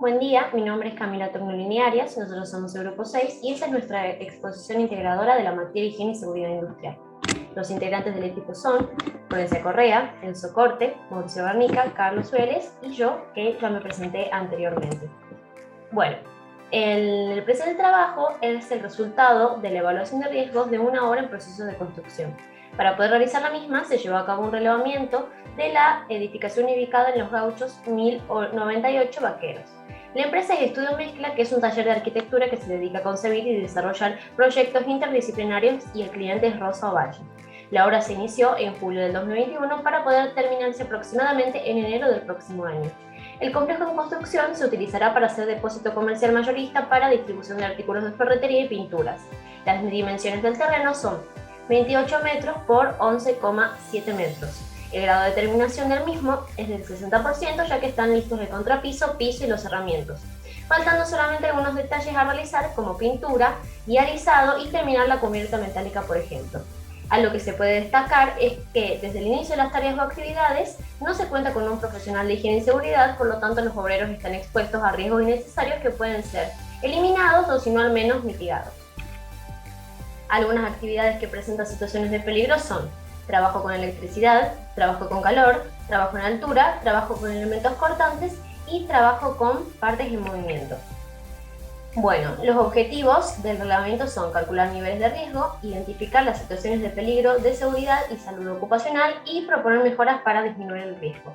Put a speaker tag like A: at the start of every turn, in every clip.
A: Buen día, mi nombre es Camila Tognolini Arias, nosotros somos el Grupo 6 y esa es nuestra exposición integradora de la materia Higiene y Seguridad Industrial. Los integrantes del equipo son Florencia Correa, Enzo Corte, Mauricio Garnica, Carlos Suárez y yo, que ya me presenté anteriormente. Bueno, el presente trabajo es el resultado de la evaluación de riesgos de una obra en proceso de construcción. Para poder realizar la misma, se llevó a cabo un relevamiento de la edificación ubicada en Los Gauchos 1098 Vaqueros. La empresa es Estudio Mezcla, que es un taller de arquitectura que se dedica a concebir y desarrollar proyectos interdisciplinarios, y el cliente es Rosa Ovalle. La obra se inició en julio del 2021 para poder terminarse aproximadamente en enero del próximo año. El complejo en construcción se utilizará para hacer depósito comercial mayorista para distribución de artículos de ferretería y pinturas. Las dimensiones del terreno son 28 metros por 11,7 metros. El grado de terminación del mismo es del 60%, ya que están listos el contrapiso, piso y los cerramientos, faltando solamente algunos detalles a realizar, como pintura y alisado y terminar la cubierta metálica, por ejemplo. Algo que se puede destacar es que desde el inicio de las tareas o actividades no se cuenta con un profesional de higiene y seguridad, por lo tanto los obreros están expuestos a riesgos innecesarios que pueden ser eliminados o, si no, al menos mitigados. Algunas actividades que presentan situaciones de peligro son trabajo con electricidad, trabajo con calor, trabajo en altura, trabajo con elementos cortantes y trabajo con partes en movimiento. Bueno, los objetivos del reglamento son calcular niveles de riesgo, identificar las situaciones de peligro de seguridad y salud ocupacional y proponer mejoras para disminuir el riesgo.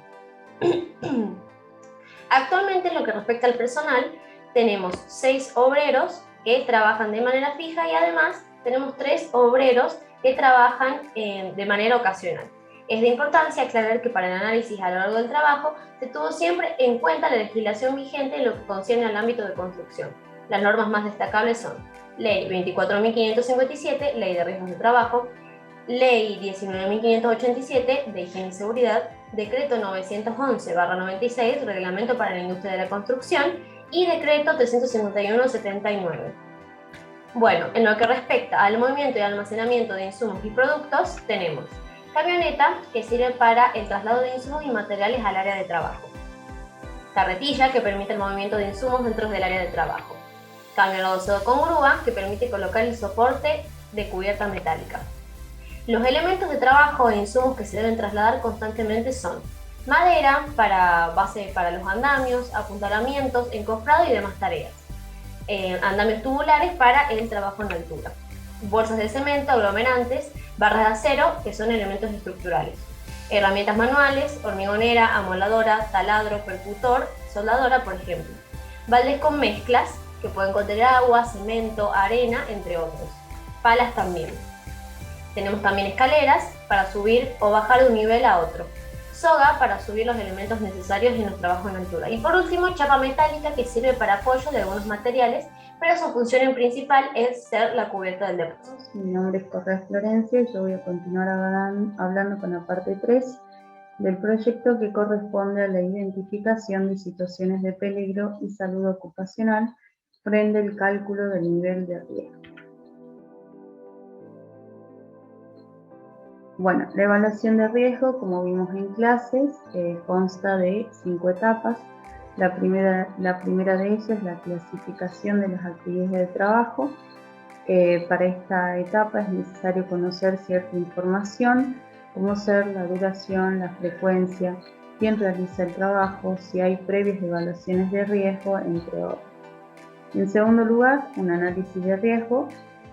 A: Actualmente, en lo que respecta al personal, tenemos 6 obreros que trabajan de manera fija y además tenemos 3 obreros que trabajan de manera ocasional. Es de importancia aclarar que para el análisis a lo largo del trabajo se tuvo siempre en cuenta la legislación vigente en lo que concierne al ámbito de construcción. Las normas más destacables son Ley 24.557, Ley de Riesgos de Trabajo, Ley 19.587 de Higiene y Seguridad, Decreto 911/96, Reglamento para la Industria de la Construcción, y Decreto 351/79. Bueno, en lo que respecta al movimiento y almacenamiento de insumos y productos, tenemos camioneta, que sirve para el traslado de insumos y materiales al área de trabajo. Carretilla, que permite el movimiento de insumos dentro del área de trabajo. Camión adosado con grúa, que permite colocar el soporte de cubierta metálica. Los elementos de trabajo e insumos que se deben trasladar constantemente son madera para base para los andamios, apuntalamientos, encofrado y demás tareas. Andamios tubulares para el trabajo en altura. Bolsas de cemento, aglomerantes, barras de acero, que son elementos estructurales. Herramientas manuales, hormigonera, amoladora, taladro, percutor, soldadora, por ejemplo. Baldes con mezclas, que pueden contener agua, cemento, arena, entre otros. Palas también. Tenemos también escaleras para subir o bajar de un nivel a otro. Soga para subir los elementos necesarios en los trabajos en altura. Y por último, chapa metálica, que sirve para apoyo de algunos materiales, pero su función principal es ser la cubierta del depósito.
B: Mi nombre es Correa Florencia y yo voy a continuar hablando con la parte 3 del proyecto, que corresponde a la identificación de situaciones de peligro y salud ocupacional frente al cálculo del nivel de riesgo. Bueno, la evaluación de riesgo, como vimos en clases, consta de 5 etapas. La primera de ellas es la clasificación de las actividades de trabajo. Para esta etapa es necesario conocer cierta información, como ser la duración, la frecuencia, quién realiza el trabajo, si hay previas evaluaciones de riesgo, entre otros. En segundo lugar, un análisis de riesgo.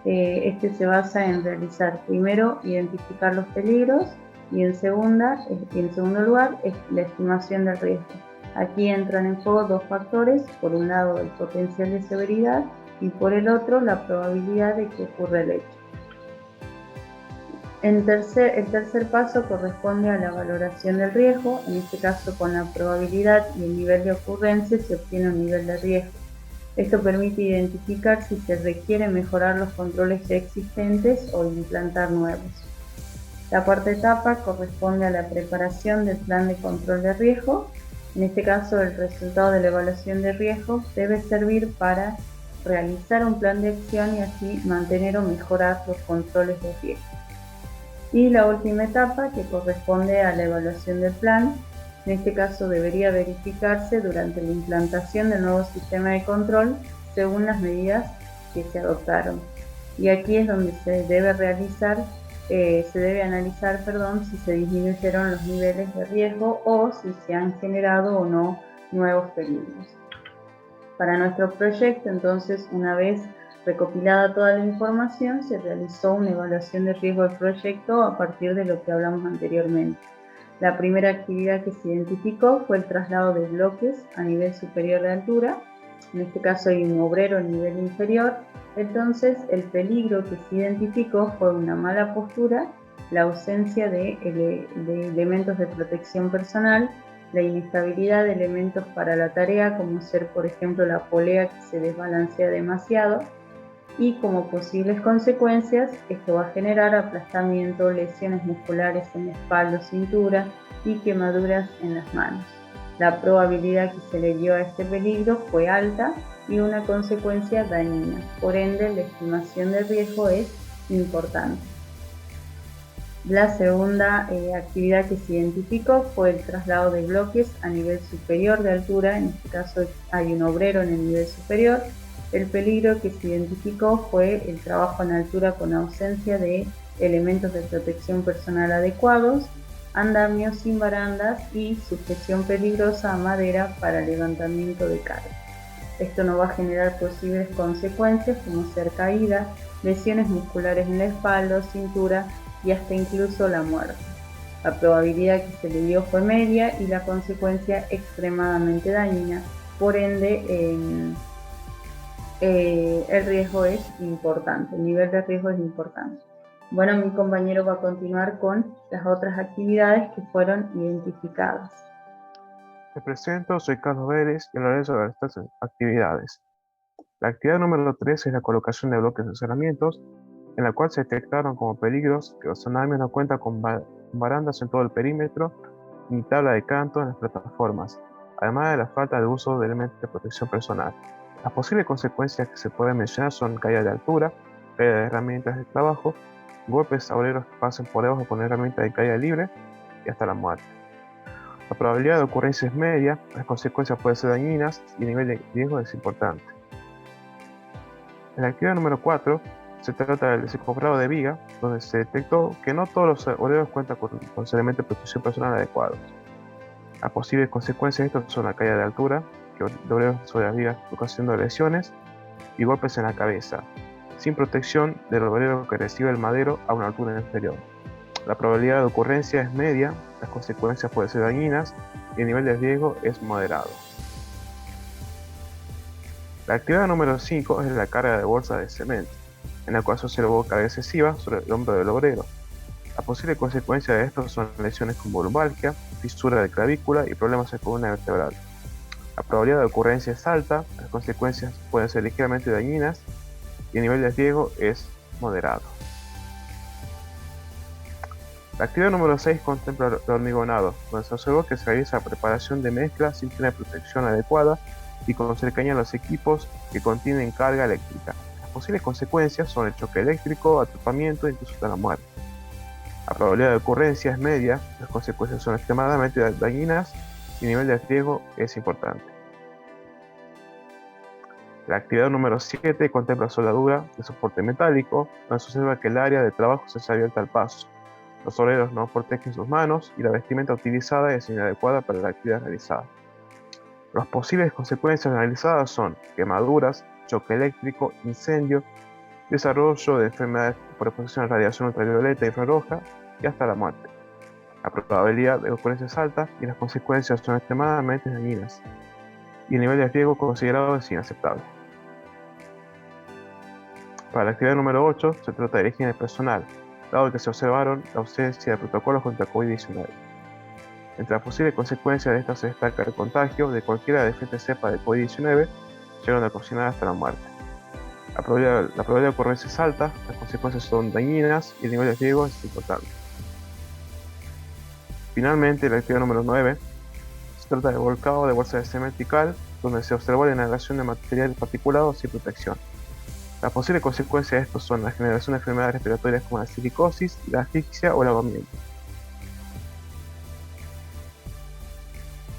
B: Este se basa en realizar primero identificar los peligros y en segundo lugar es la estimación del riesgo. Aquí entran en juego 2 factores: por un lado el potencial de severidad y por el otro la probabilidad de que ocurra el hecho. El tercer paso corresponde a la valoración del riesgo. En este caso, con la probabilidad y el nivel de ocurrencia se obtiene un nivel de riesgo. Esto permite identificar si se requiere mejorar los controles ya existentes o implantar nuevos. La cuarta etapa corresponde a la preparación del plan de control de riesgo. En este caso, el resultado de la evaluación de riesgo debe servir para realizar un plan de acción y así mantener o mejorar los controles de riesgo. Y la última etapa, que corresponde a la evaluación del plan, En este caso debería verificarse durante la implantación del nuevo sistema de control según las medidas que se adoptaron. Y aquí es donde se debe analizar si se disminuyeron los niveles de riesgo o si se han generado o no nuevos peligros. Para nuestro proyecto, entonces, una vez recopilada toda la información, se realizó una evaluación de riesgo del proyecto a partir de lo que hablamos anteriormente. La primera actividad que se identificó fue el traslado de bloques a nivel superior de altura. En este caso hay un obrero en nivel inferior. Entonces, el peligro que se identificó fue una mala postura, la ausencia de elementos de protección personal, la inestabilidad de elementos para la tarea, como ser, por ejemplo, la polea que se desbalancea demasiado, y como posibles consecuencias, esto va a generar aplastamiento, lesiones musculares en la espalda o cintura y quemaduras en las manos. La probabilidad que se le dio a este peligro fue alta y una consecuencia dañina. Por ende, la estimación de riesgo es importante. La segunda actividad que se identificó fue el traslado de bloques a nivel superior de altura. En este caso hay un obrero en el nivel superior. El peligro que se identificó fue el trabajo en altura con ausencia de elementos de protección personal adecuados, andamios sin barandas y sujeción peligrosa a madera para levantamiento de carga. Esto no va a generar posibles consecuencias como ser caída, lesiones musculares en la espalda o cintura y hasta incluso la muerte. La probabilidad que se le dio fue media y la consecuencia extremadamente dañina. Por ende, el riesgo es importante, el nivel de riesgo es importante. Bueno, mi compañero va a continuar con las otras actividades que fueron identificadas.
C: Me presento, soy Carlos Vélez y hablaré sobre estas actividades. La actividad número 3 es la colocación de bloques de cerramientos, en la cual se detectaron como peligros que los andamios no cuentan con barandas en todo el perímetro ni tabla de canto en las plataformas, además de la falta de uso de elementos de protección personal. Las posibles consecuencias que se pueden mencionar son caída de altura, caída de herramientas de trabajo, golpes a obreros que pasen por debajo con herramientas de caída libre y hasta la muerte. La probabilidad de ocurrencia es media, las consecuencias pueden ser dañinas y el nivel de riesgo es importante. En la actividad número 4 se trata del desencofrado de viga, donde se detectó que no todos los obreros cuentan con los elementos de protección personal adecuados. Las posibles consecuencias de esto son la caída de altura, que obreros sobre las vigas ocasionando lesiones y golpes en la cabeza, sin protección del obrero que recibe el madero a una altura inferior. La probabilidad de ocurrencia es media, las consecuencias pueden ser dañinas y el nivel de riesgo es moderado. La actividad número 5 es la carga de bolsas de cemento, en la cual se observó carga excesiva sobre el hombro del obrero. Las posibles consecuencias de esto son lesiones como lumbalgia, fisura de clavícula y problemas en columna vertebral. La probabilidad de ocurrencia es alta, las consecuencias pueden ser ligeramente dañinas y el nivel de riesgo es moderado. La actividad número 6 contempla el hormigonado, donde se observó que se realiza la preparación de mezclas sin tener protección adecuada y con cercanía a los equipos que contienen carga eléctrica. Las posibles consecuencias son el choque eléctrico, atrapamiento e incluso hasta la muerte. La probabilidad de ocurrencia es media, las consecuencias son extremadamente dañinas y el nivel de riesgo es importante. La actividad número 7 contempla soldadura de soporte metálico, donde se observa que el área de trabajo se abierta al paso. Los obreros no protegen sus manos y la vestimenta utilizada es inadecuada para la actividad realizada. Las posibles consecuencias analizadas son quemaduras, choque eléctrico, incendio, desarrollo de enfermedades por exposición a radiación ultravioleta e infrarroja y hasta la muerte. La probabilidad de ocurrencia es alta y las consecuencias son extremadamente dañinas y el nivel de riesgo considerado es inaceptable. Para la actividad número 8 se trata de la higiene personal, dado que se observaron la ausencia de protocolos contra COVID-19. Entre las posibles consecuencias de esta se destaca el contagio de cualquiera de diferentes cepas de COVID-19, llegando a ocasionar hasta la muerte. La probabilidad de ocurrencia es alta, las consecuencias son dañinas y el nivel de riesgo es importante. Finalmente, la actividad número 9 se trata del volcado de bolsa de cemento vertical, donde se observó la inhalación de materiales particulados sin protección. Las posibles consecuencias de esto son la generación de enfermedades respiratorias como la silicosis, la asfixia o el ahogamiento.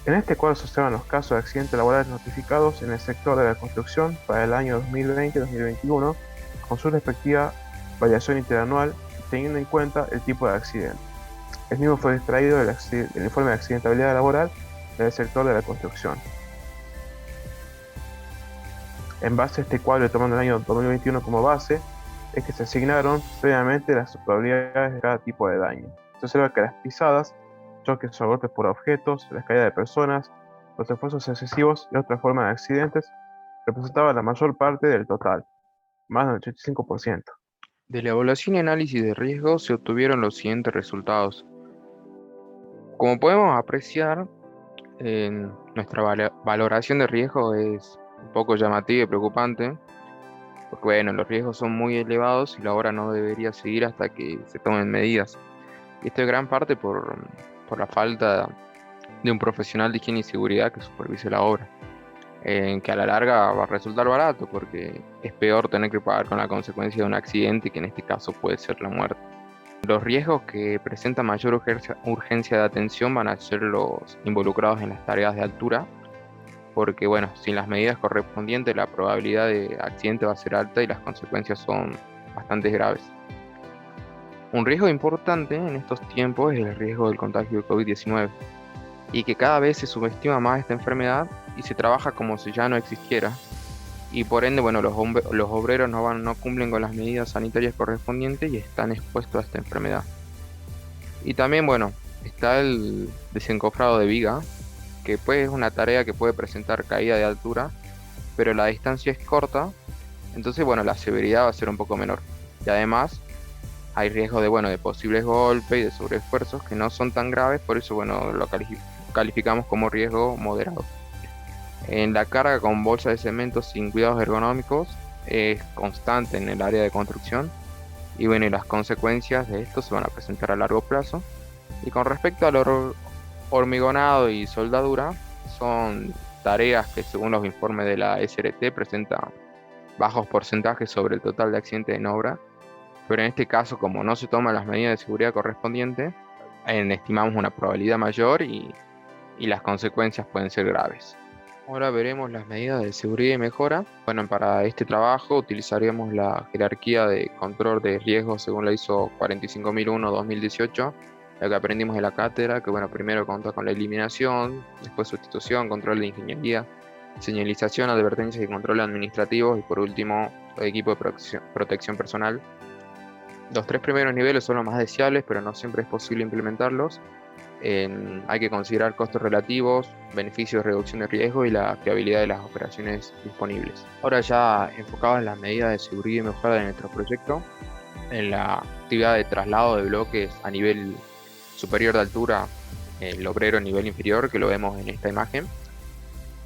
C: En este cuadro se observan los casos de accidentes laborales notificados en el sector de la construcción para el año 2020-2021, con su respectiva variación interanual, teniendo en cuenta el tipo de accidente. El mismo fue extraído del informe de accidentabilidad laboral del sector de la construcción. En base a este cuadro, tomando el año 2021 como base, es que se asignaron previamente las probabilidades de cada tipo de daño. Se observa que las pisadas, choques o golpes por objetos, las caídas de personas, los esfuerzos excesivos y otras formas de accidentes representaban la mayor parte del total, más del 85%.
D: De la evaluación y análisis de riesgo se obtuvieron los siguientes resultados. Como podemos apreciar, nuestra valoración de riesgo es un poco llamativa y preocupante, porque bueno, los riesgos son muy elevados y la obra no debería seguir hasta que se tomen medidas. Y esto es gran parte por la falta de un profesional de higiene y seguridad que supervise la obra, que a la larga va a resultar barato, porque es peor tener que pagar con la consecuencia de un accidente, que en este caso puede ser la muerte. Los riesgos que presentan mayor urgencia de atención van a ser los involucrados en las tareas de altura, porque bueno, sin las medidas correspondientes la probabilidad de accidente va a ser alta y las consecuencias son bastante graves. Un riesgo importante en estos tiempos es el riesgo del contagio de COVID-19, y que cada vez se subestima más esta enfermedad y se trabaja como si ya no existiera. Y por ende, bueno, los obreros no cumplen con las medidas sanitarias correspondientes y están expuestos a esta enfermedad. Y también, bueno, está el desencofrado de viga, que pues es una tarea que puede presentar caída de altura, pero la distancia es corta, entonces, bueno, la severidad va a ser un poco menor. Y además, hay riesgo de, bueno, de posibles golpes y de sobreesfuerzos que no son tan graves, por eso, bueno, lo calificamos como riesgo moderado. En la carga con bolsa de cemento sin cuidados ergonómicos es constante en el área de construcción, y bueno, y las consecuencias de esto se van a presentar a largo plazo. Y con respecto al hormigonado y soldadura, son tareas que según los informes de la SRT presentan bajos porcentajes sobre el total de accidentes en obra, pero en este caso, como no se toman las medidas de seguridad correspondientes, estimamos una probabilidad mayor y las consecuencias pueden ser graves. Ahora veremos las medidas de seguridad y mejora. Bueno, para este trabajo utilizaríamos la jerarquía de control de riesgos según la ISO 45001-2018, la que aprendimos en la cátedra, que bueno, primero contó con la eliminación, después sustitución, control de ingeniería, señalización, advertencias y control administrativos, y por último, el equipo de protección personal. Los tres primeros niveles son los más deseables, pero no siempre es posible implementarlos. Hay que considerar costos relativos, beneficios de reducción de riesgo y la fiabilidad de las operaciones disponibles. Ahora, ya enfocados en las medidas de seguridad y mejora de nuestro proyecto, en la actividad de traslado de bloques a nivel superior de altura, el obrero a nivel inferior, que lo vemos en esta imagen,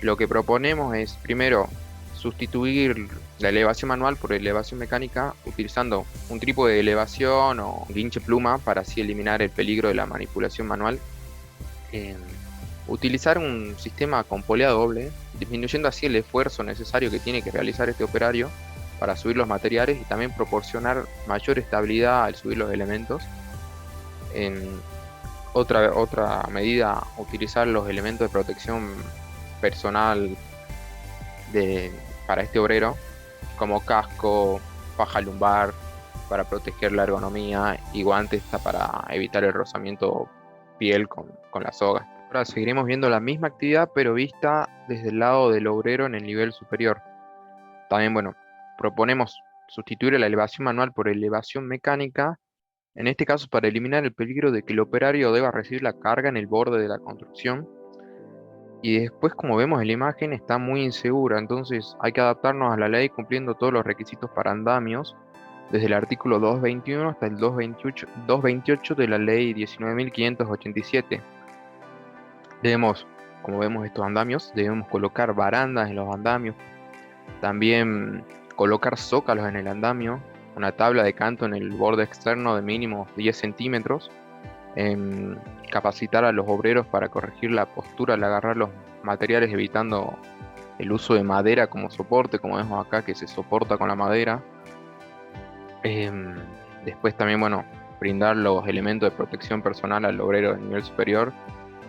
D: lo que proponemos es primero sustituir la elevación manual por elevación mecánica, utilizando un trípode de elevación o guinche pluma para así eliminar el peligro de la manipulación manual. Utilizar un sistema con polea doble, disminuyendo así el esfuerzo necesario que tiene que realizar este operario para subir los materiales, y también proporcionar mayor estabilidad al subir los elementos. Otra medida, utilizar los elementos de protección personal para este obrero, como casco, faja lumbar para proteger la ergonomía, y guantes para evitar el rozamiento piel con la soga. Ahora seguiremos viendo la misma actividad, pero vista desde el lado del obrero en el nivel superior. También, bueno, proponemos sustituir la elevación manual por elevación mecánica, en este caso para eliminar el peligro de que el operario deba recibir la carga en el borde de la construcción. Y después, como vemos en la imagen, está muy insegura, entonces hay que adaptarnos a la ley cumpliendo todos los requisitos para andamios, desde el artículo 221 hasta el 228 de la ley 19.587. Como vemos estos andamios, debemos colocar barandas en los andamios, también colocar zócalos en el andamio, una tabla de canto en el borde externo de mínimo 10 centímetros, capacitar a los obreros para corregir la postura al agarrar los materiales, evitando el uso de madera como soporte, como vemos acá que se soporta con la madera. Después también, bueno, brindar los elementos de protección personal al obrero de nivel superior,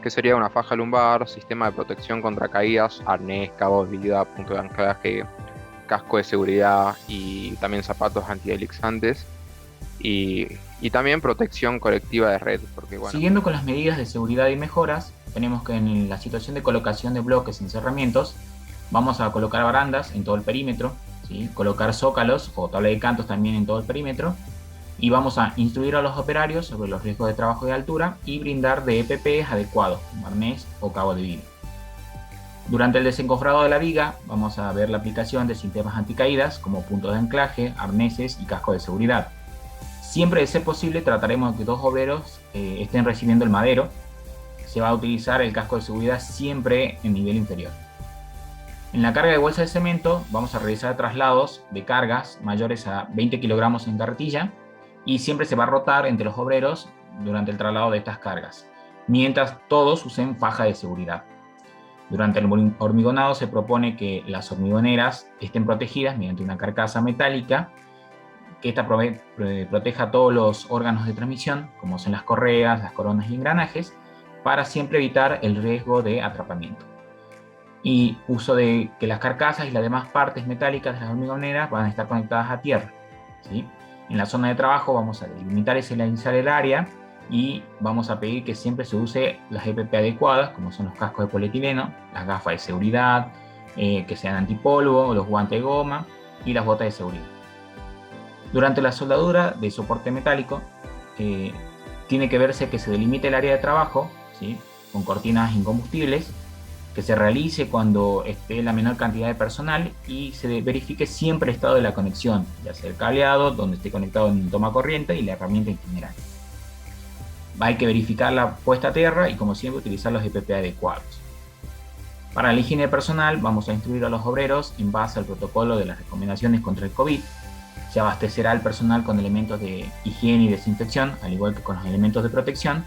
D: que sería una faja lumbar, sistema de protección contra caídas, arnés, cabo de vida, punto de anclaje, casco de seguridad y también zapatos antideslizantes y también protección colectiva de red. Porque, bueno,
E: siguiendo con las medidas de seguridad y mejoras, tenemos que en la situación de colocación de bloques y encerramientos, vamos a colocar barandas en todo el perímetro, ¿sí? Colocar zócalos o tabla de cantos también en todo el perímetro, y vamos a instruir a los operarios sobre los riesgos de trabajo de altura y brindar de EPPs adecuados, como arnés o cabo de vida. Durante el desencofrado de la viga, vamos a ver la aplicación de sistemas anticaídas como puntos de anclaje, arneses y casco de seguridad. Siempre de ser posible trataremos de que 2 obreros estén recibiendo el madero. Se va a utilizar el casco de seguridad siempre en nivel inferior. En la carga de bolsa de cemento vamos a realizar traslados de cargas mayores a 20 kilogramos en carretilla y siempre se va a rotar entre los obreros durante el traslado de estas cargas, mientras todos usen faja de seguridad. Durante el hormigonado se propone que las hormigoneras estén protegidas mediante una carcasa metálica, que esta proteja todos los órganos de transmisión, como son las correas, las coronas y engranajes, para siempre evitar el riesgo de atrapamiento. Y uso de que las carcasas y las demás partes metálicas de las hormigoneras van a estar conectadas a tierra, ¿sí? En la zona de trabajo vamos a delimitar y señalizar el área y vamos a pedir que siempre se use las EPP adecuadas, como son los cascos de polietileno, las gafas de seguridad, que sean antipolvo, los guantes de goma y las botas de seguridad. Durante la soldadura de soporte metálico, tiene que verse que se delimite el área de trabajo, ¿sí? Con cortinas incombustibles, que se realice cuando esté la menor cantidad de personal y se verifique siempre el estado de la conexión, ya sea el cableado, donde esté conectado en toma corriente y la herramienta en general. Hay que verificar la puesta a tierra y, como siempre, utilizar los EPP adecuados. Para la higiene personal vamos a instruir a los obreros en base al protocolo de las recomendaciones contra el COVID. Se abastecerá al personal con elementos de higiene y desinfección, al igual que con los elementos de protección,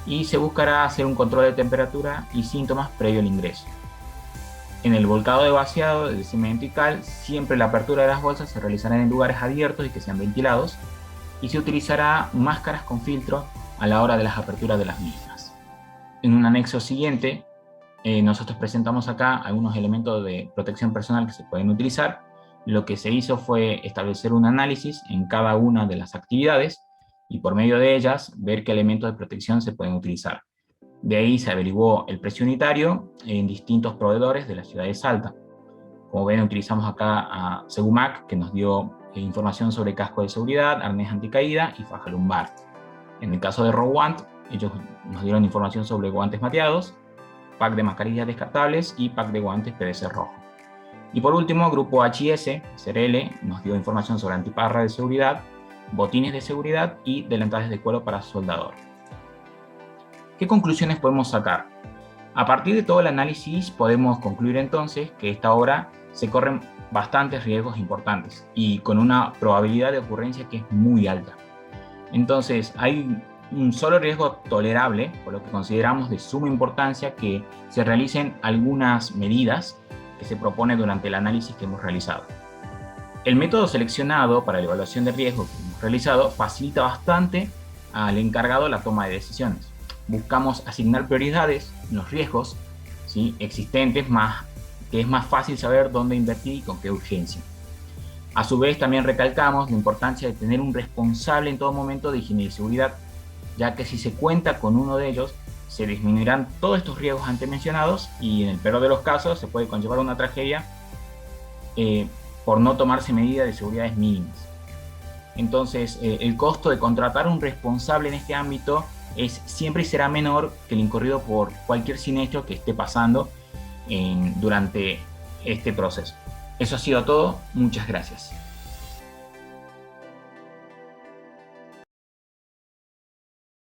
E: y se buscará hacer un control de temperatura y síntomas previo al ingreso. En el volcado de vaciado de cemento y cal, siempre la apertura de las bolsas se realizará en lugares abiertos y que sean ventilados, y se utilizará máscaras con filtro a la hora de las aperturas de las mismas. En un anexo siguiente, nosotros presentamos acá algunos elementos de protección personal que se pueden utilizar. Lo que se hizo fue establecer un análisis en cada una de las actividades y por medio de ellas ver qué elementos de protección se pueden utilizar. De ahí se averiguó el precio unitario en distintos proveedores de la ciudad de Salta. Como ven, utilizamos acá a Segumac, que nos dio información sobre casco de seguridad, arnés anticaída y faja lumbar. En el caso de Rowant, ellos nos dieron información sobre guantes mateados, pack de mascarillas descartables y pack de guantes PVC rojo. Y por último, Grupo HIS, SRL, nos dio información sobre antiparra de seguridad, botines de seguridad y delantales de cuero para soldador. ¿Qué conclusiones podemos sacar? A partir de todo el análisis podemos concluir entonces que esta obra se corren bastantes riesgos importantes y con una probabilidad de ocurrencia que es muy alta. Entonces hay un solo riesgo tolerable, por lo que consideramos de suma importancia que se realicen algunas medidas que se propone durante el análisis que hemos realizado. El método seleccionado para la evaluación de riesgo que hemos realizado facilita bastante al encargado la toma de decisiones. Buscamos asignar prioridades en los riesgos, ¿sí?, existentes, que es más fácil saber dónde invertir y con qué urgencia. A su vez, también recalcamos la importancia de tener un responsable en todo momento de higiene y seguridad, ya que si se cuenta con uno de ellos, se disminuirán todos estos riesgos antes mencionados y en el peor de los casos se puede conllevar una tragedia por no tomarse medidas de seguridad mínimas. Entonces, el costo de contratar un responsable en este ámbito es siempre y será menor que el incurrido por cualquier siniestro que esté pasando durante este proceso. Eso ha sido todo. Muchas gracias.